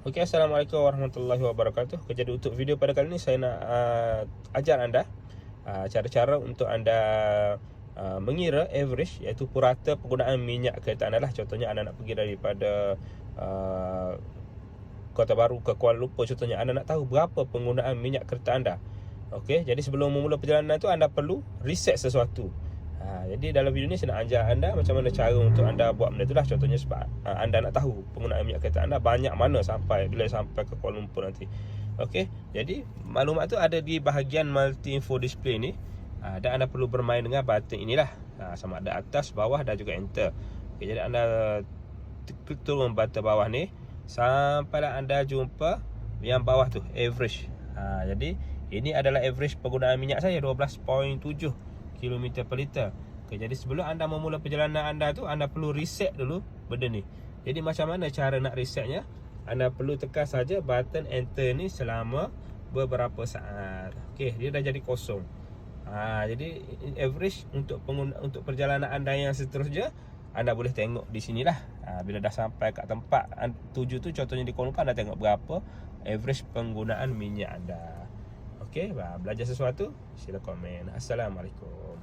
Okey, Assalamualaikum warahmatullahi wabarakatuh. Jadi untuk video pada kali ini saya nak ajar anda cara-cara untuk anda mengira average, iaitu purata penggunaan minyak kereta anda lah. Contohnya anda nak pergi daripada Kota Baru ke Kuala Lumpur contohnya, anda nak tahu berapa penggunaan minyak kereta anda. Okey, jadi sebelum memula perjalanan tu anda perlu reset sesuatu. Jadi dalam video ni saya nak ajar anda macam mana cara untuk anda buat benda tu lah. Contohnya sebab anda nak tahu penggunaan minyak kereta anda banyak mana bila sampai ke Kuala Lumpur nanti. Okey, jadi maklumat tu ada di bahagian multi info display ni. Dan anda perlu bermain dengan button inilah, sama ada atas, bawah dan juga enter. Okey, jadi anda klik turun button bawah ni sampailah anda jumpa yang bawah tu, average. Jadi ini adalah average penggunaan minyak saya, 12.7 km per liter. Okay, jadi sebelum anda memula perjalanan anda tu, anda perlu reset dulu benda ni. Jadi macam mana cara nak resetnya? Anda perlu tekan saja button enter ni selama beberapa saat. Okey, dia dah jadi kosong. Jadi average untuk perjalanan anda yang seterusnya, anda boleh tengok di sinilah. Bila dah sampai kat tempat tuju tu, contohnya di Kuala Lumpur, anda tengok berapa average penggunaan minyak anda. Okey, belajar sesuatu, sila komen. Assalamualaikum.